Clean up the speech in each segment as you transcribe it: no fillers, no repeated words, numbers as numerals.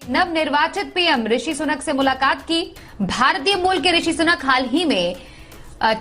नवनिर्वाचित पीएम ऋषि सुनक से मुलाकात की। भारतीय मूल के ऋषि सुनक हाल ही में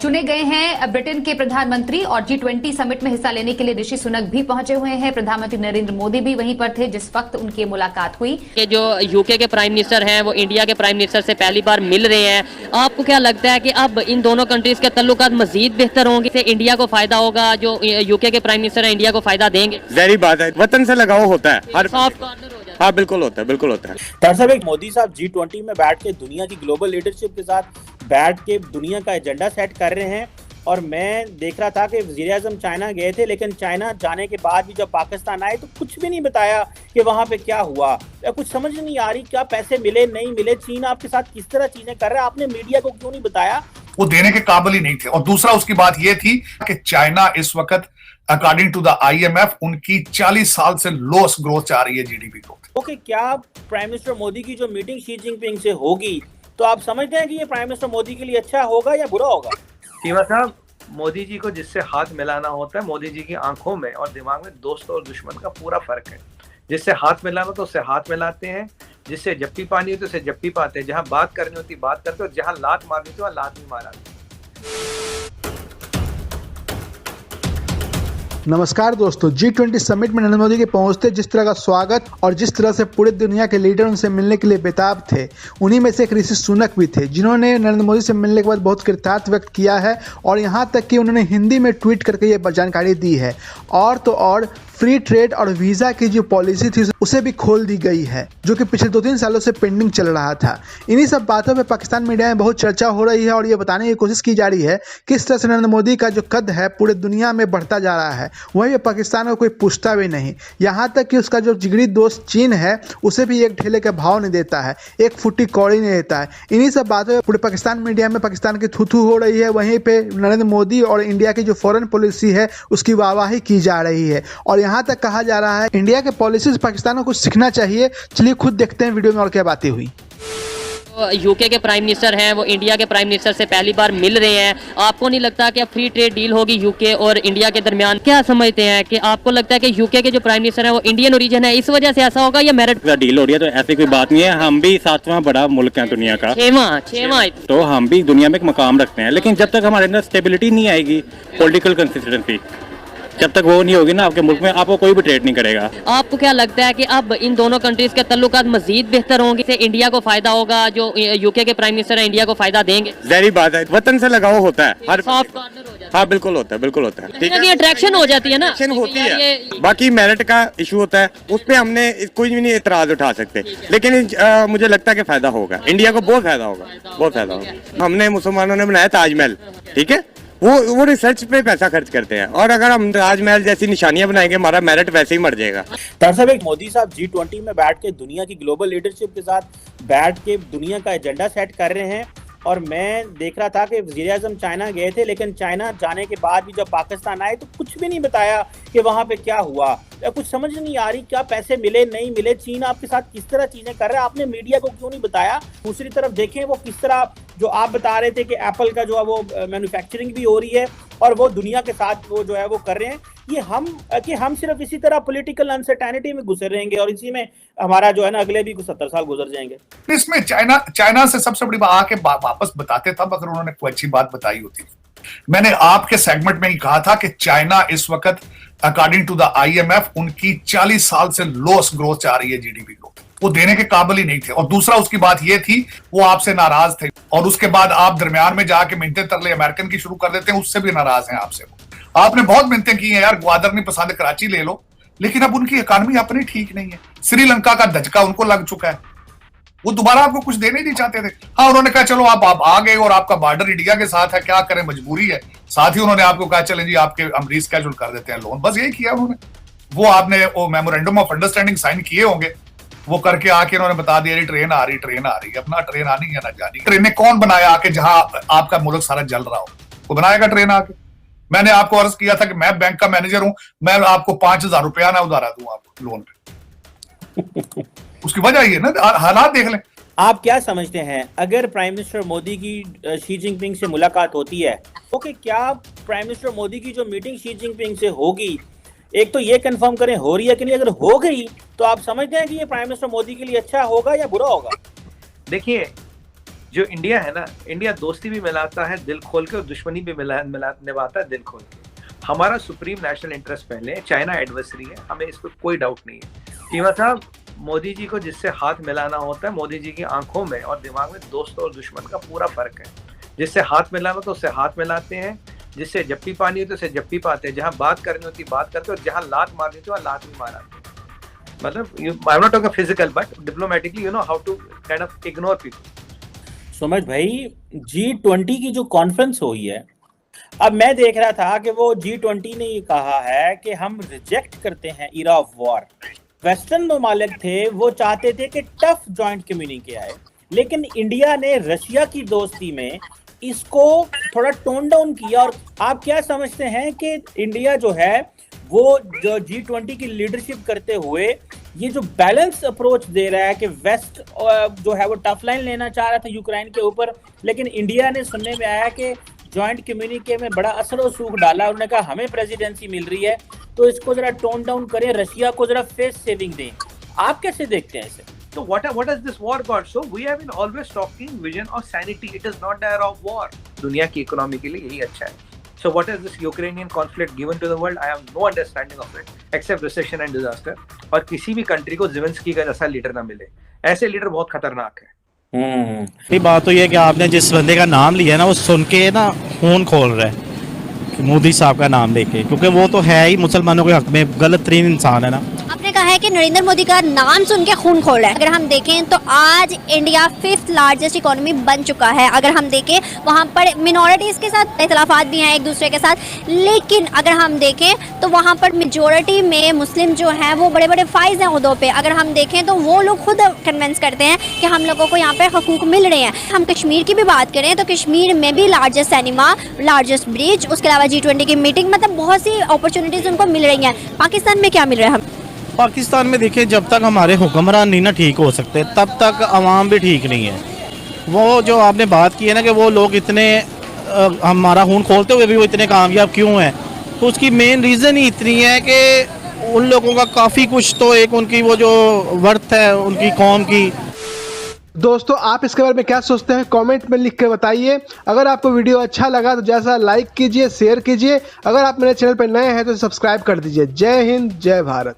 चुने गए हैं ब्रिटेन के प्रधानमंत्री और G20 समिट में हिस्सा लेने के लिए ऋषि सुनक भी पहुंचे हुए हैं। प्रधानमंत्री नरेंद्र मोदी भी वहीं पर थे जिस वक्त उनकी मुलाकात हुई। कि जो यूके के प्राइम मिनिस्टर हैं वो इंडिया के प्राइम मिनिस्टर से पहली बार मिल रहे हैं। आपको क्या लगता है कि अब इन दोनों कंट्रीज के तल्लुकात मजीद बेहतर होंगे, से इंडिया को फायदा होगा, जो यूके के प्राइम मिनिस्टर है इंडिया को फायदा देंगे? जहरी बात है, वतन से लगाव होता है हर सॉफ्ट कॉर्नर हो जाता है। हाँ बिल्कुल होता है, बिल्कुल होता है। दरअसल मोदी साहब G20 में बैठ के दुनिया की ग्लोबल लीडरशिप के साथ बैठ के दुनिया का एजेंडा सेट कर रहे हैं। और मैं देख रहा था कि वज़ीर-ए-आज़म चाइना गए थे, लेकिन चाइना जाने के बाद भी जब पाकिस्तान आए तो कुछ भी नहीं बताया कि वहाँ पे क्या हुआ। कुछ समझ नहीं आ रही, क्या पैसे मिले नहीं मिले, चीन आपके साथ किस तरह चीजें कर रहा है, आपने मीडिया को क्यों नहीं बताया? वो देने के काबिल ही नहीं थे। और दूसरा उसकी बात ये थी कि चाइना इस वक्त अकॉर्डिंग टू द IMF उनकी 40 साल से लोएस्ट ग्रोथ चाह रही है, GDP ग्रोथ। ओके, क्या प्राइम मिनिस्टर मोदी की जो मीटिंग शी जिनपिंग से होगी तो आप समझते हैं कि ये प्राइम मिनिस्टर मोदी के लिए अच्छा होगा या बुरा होगा? टीमा साहब, मोदी जी को जिससे हाथ मिलाना होता है, मोदी जी की आंखों में और दिमाग में दोस्त और दुश्मन का पूरा फर्क है। जिससे हाथ मिलाना तो उससे हाथ मिलाते हैं, जिससे जप्पी पानी होती है उससे जप्पी पाते हैं, जहां बात करनी होती बात करते हैं और जहां लात मारनी होती वहां लात नहीं मारा। नमस्कार दोस्तों, G20 समिट में नरेंद्र मोदी के पहुंचते जिस तरह का स्वागत और जिस तरह से पूरे दुनिया के लीडर उनसे मिलने के लिए बेताब थे, उन्हीं में से एक ऋषि सुनक भी थे जिन्होंने नरेंद्र मोदी से मिलने के बाद बहुत कृतज्ञता व्यक्त किया है और यहां तक कि उन्होंने हिंदी में ट्वीट करके ये जानकारी दी है। और तो और फ्री ट्रेड और वीज़ा की जो पॉलिसी थी उसे भी खोल दी गई है, जो कि पिछले 2-3 सालों से पेंडिंग चल रहा था। इन्हीं सब बातों पे पाकिस्तान मीडिया में बहुत चर्चा हो रही है और ये बताने की कोशिश की जा रही है किस तरह से नरेंद्र मोदी का जो कद है पूरे दुनिया में बढ़ता जा रहा है, वहीं पाकिस्तान को कोई पूछता भी नहीं। यहाँ तक कि उसका जो जिगरी दोस्त चीन है उसे भी एक ढेले का भाव नहीं देता है, एक फुट्टी कौड़ी नहीं देता है। इन्हीं सब बातों पर पूरे पाकिस्तान मीडिया में पाकिस्तान की थू हो रही है, वहीं पे नरेंद्र मोदी और इंडिया की जो फॉरेन पॉलिसी है उसकी वाहवाही की जा रही है और यहाँ तक कहा जा रहा है इंडिया के पॉलिसी से पाकिस्तान को कुछ सीखना चाहिए। चलिए खुद देखते हैं वीडियो में और क्या बातें हुई। यूके के प्राइम मिनिस्टर हैं वो इंडिया के प्राइम मिनिस्टर से पहली बार मिल रहे हैं। आपको नहीं लगता कि अब फ्री ट्रेड डील होगी यूके और इंडिया के दरमियान? क्या समझते हैं कि आपको लगता है कि यूके के जो प्राइम मिनिस्टर हैं वो इंडियन ओरिजिन है, इस वजह से ऐसा होगा या मेरिट डील हो रही है? तो ऐसी कोई बात नहीं है, हम भी 7वां बड़ा मुल्क है दुनिया का, 6वां तो हम भी दुनिया में एक मकाम रखते हैं। लेकिन जब तक हमारे अंदर स्टेबिलिटी नहीं आएगी, पॉलिटिकल कंसिस्टेंसी जब तक वो नहीं होगी ना आपके मुल्क में, आपको कोई भी ट्रेड नहीं करेगा। आपको क्या लगता है कि अब इन दोनों कंट्रीज के तल्लुकात मजीद बेहतर होंगे, से इंडिया को फायदा होगा, जो यूके के प्राइम मिनिस्टर है इंडिया को फायदा देंगे? जहरी बात है, वतन से लगाव होता है हर सॉफ्ट कॉर्नर हो जाता है। हाँ बिल्कुल होता है, बिल्कुल होता है। ठीक है, अट्रैक्शन हो जाती है ना, होती है। बाकी मेरिट का इशू होता है, उस पर हमने कोई भी नहीं एतराज उठा सकते, लेकिन मुझे लगता है कि फायदा होगा, इंडिया को बहुत फायदा होगा, बहुत फायदा होगा। हमने मुसलमानों ने बनाया ताजमहल, ठीक है, वो रिसर्च पे पैसा खर्च करते हैं और अगर हम ताजमहल जैसी निशानियां बनाएंगे हमारा मेरिट वैसे ही मर जाएगा। दरअसल मोदी साहब G20 में बैठ के दुनिया की ग्लोबल लीडरशिप के साथ बैठ के दुनिया का एजेंडा सेट कर रहे हैं। और मैं देख रहा था कि वज़ीर-ए-आज़म चाइना गए थे, लेकिन चाइना जाने के बाद भी जब पाकिस्तान आए तो कुछ भी नहीं बताया कि वहाँ पे क्या हुआ। कुछ समझ नहीं आ रही, क्या पैसे मिले नहीं मिले, चीन आपके साथ किस तरह चीजें कर रहा है, आपने मीडिया को क्यों नहीं बताया? दूसरी तरफ देखें वो किस तरह, जो आप बता रहे थे कि एप्पल का जो है वो मैन्युफैक्चरिंग भी हो रही है और वो दुनिया के साथ वो जो है वो कर रहे हैं। ये हम सिर्फ इसी तरह पॉलिटिकल अनसर्टेनिटी में घुसे रहेंगे और इसी में हमारा जो है ना अगले भी कुछ 70 साल गुजर जाएंगे। इसमें चाइना से सबसे बड़ी बात आके वापस बताते तब अगर उन्होंने कोई अच्छी बात बताई होती। मैंने आपके सेगमेंट में ही कहा था कि चाइना इस वक्त अकॉर्डिंग टू द IMF उनकी 40 साल से लोएस्ट ग्रोथ चाह रही है, GDP ग्रोथ। वो देने के काबिल ही नहीं थे। और दूसरा उसकी बात ये थी वो आपसे नाराज थे और उसके बाद आप दरमियान में जाके मिन्नतें तरले अमेरिकन की शुरू कर देते हैं, उससे भी नाराज हैं आपसे। आपने बहुत मिन्नतें की हैं यार, ग्वादर नहीं पसंद, कराची ले लो, लेकिन अब उनकी इकॉनमी अपनी ठीक नहीं है। श्रीलंका का धचका उनको लग चुका है, वो दोबारा आपको कुछ देने ही नहीं चाहते थे। हाँ, उन्होंने कहा चलो आप आ गए और आपका बॉर्डर इंडिया के साथ है, क्या करें, मजबूरी है। साथ ही उन्होंने आपको कहा चलें जी आपके हम रीस्केड्यूल कर देते हैं लोन, बस यही किया उन्होंने। वो आपने वो मेमोरेंडम ऑफ अंडरस्टैंडिंग साइन किए होंगे, वो करके आके उन्होंने बता दिया ट्रेन आ रही, अपना ट्रेन आनी है ना जानी। ट्रेनें कौन बनाया आके जहां आपका मुल्क सारा जल रहा हो, वो बनाएगा ट्रेन आके? मैंने आपको अर्ज किया था कि मैं बैंक का मैनेजर हूं, मैं आपको 5,000 रुपया ना उधारा दूं आपको लोन पे। उसकी वजह ये ना, हालात देख लें। आप क्या समझते हैं अगर प्राइम मिनिस्टर मोदी की शी जिनपिंग से मुलाकात होती है, ओके, क्या प्राइम मिनिस्टर मोदी की जो मीटिंग शी जिनपिंग से होगी एक तो ये कंफर्म करें हो रही है कि नहीं, अगर हो गई तो आप समझते हैं कि ये प्राइम मिनिस्टर मोदी के लिए अच्छा होगा या बुरा होगा? देखिए, जो इंडिया है ना, इंडिया दोस्ती भी मिलाता है दिल खोल के और दुश्मनी भी निभाता है दिल खोल के। हमारा सुप्रीम नेशनल इंटरेस्ट पहले है, चाइना एडवर्सरी है, हमें इस पर कोई डाउट नहीं है। टीमा साहब, मोदी जी को जिससे हाथ मिलाना होता है, मोदी जी की आंखों में और दिमाग में दोस्त और दुश्मन का पूरा फर्क है। जिससे हाथ मिलाना तो उससे हाथ मिलाते हैं, जिससे जप्पी पानी होती है उससे जप्पी पाते हैं, जहां बात करनी होती बात करते हैं और जहां लात मारनी होती है वहां लात भी माराते हैं। मतलब I am not talking physical but diplomatically, you know how to kind of ignore people. Sumit भाई, G20 की जो कॉन्फ्रेंस हुई है, अब मैं देख रहा था कि वो G20 ने ये कहा है कि हम रिजेक्ट करते हैं इरा ऑफ वॉर। वेस्टर्न ममालिक थे, वो चाहते थे कि टफ जॉइंट कम्युनिके आए, लेकिन इंडिया ने रशिया की दोस्ती में इसको थोड़ा टोन डाउन किया। और आप क्या समझते हैं कि इंडिया जो है वो जो G20 की लीडरशिप करते हुए ये जो बैलेंस अप्रोच दे रहा है कि वेस्ट जो है वो टफ लाइन लेना चाह रहा था यूक्रेन के ऊपर, लेकिन इंडिया ने सुनने में आया कि जॉइंट कम्युनिके में बड़ा असर और सूख डाला। उन्होंने कहा हमें प्रेसिडेंसी मिल रही है तो इसको जरा टोन डाउन करें, रशिया को जरा फेस सेविंग दें। आप कैसे देखते हैं इसे? So what has this war got? So we have been always talking vision of sanity. It is not the era of war. दुनिया की इकोनॉमी के लिए यही अच्छा है। So what has this Ukrainian conflict given to the world? I have no understanding of it except recession and disaster. और किसी भी कंट्री को ज़ेलेंस्की का जैसा लीडर ना मिले। ऐसे लीडर बहुत खतरनाक है। ये बात तो ये कि आपने जिस बंदे का नाम लिया ना, वो सुन के ना खून खोल रहा है कि मोदी साहब का नाम लेके, क्योंकि वो तो है ही मुसलमानों के हक में गलत तरीन इंसान है ना। आपने कहा है कि नरेंद्र मोदी का नाम सुन के खून खोल रहा है। अगर हम देखें तो आज इंडिया 5th लार्जेस्ट इकोनॉमी बन चुका है। अगर हम देखें वहाँ पर मिनॉरिटीज़ के साथ इख्तलाफात भी हैं एक दूसरे के साथ, लेकिन अगर हम देखें तो वहाँ पर मेजोरिटी में मुस्लिम जो हैं वो बड़े बड़े फाइज हैं उहदों पे। अगर हम देखें तो वो लोग खुद कन्विंस करते हैं कि हम लोगों को यहाँ पर हकूक़ मिल रहे हैं। हम कश्मीर की भी बात करें तो कश्मीर में भी लार्जेस्ट सिनेमा, लार्जेस्ट ब्रिज, उसके अलावा G20 की मीटिंग, मतलब बहुत सी अपॉर्चुनिटीज़ उनको मिल रही हैं। पाकिस्तान में क्या मिल रहा है? हम पाकिस्तान में देखिए, जब तक हमारे हुक्मरान नहीं ना ठीक हो सकते तब तक अवाम भी ठीक नहीं है। वो जो आपने बात की है ना कि वो लोग इतने हमारा खून खोलते हुए भी वो इतने कामयाब क्यों हैं, तो उसकी मेन रीज़न ही इतनी है कि उन लोगों का काफ़ी कुछ तो एक उनकी वो जो वर्थ है उनकी कौम की। दोस्तों, आप इसके बारे में क्या सोचते हैं कमेंट में लिख कर बताइए। अगर आपको वीडियो अच्छा लगा तो जैसा लाइक कीजिए, शेयर कीजिए। अगर आप मेरे चैनल पर नए हैं तो सब्सक्राइब कर दीजिए। जय हिंद, जय भारत।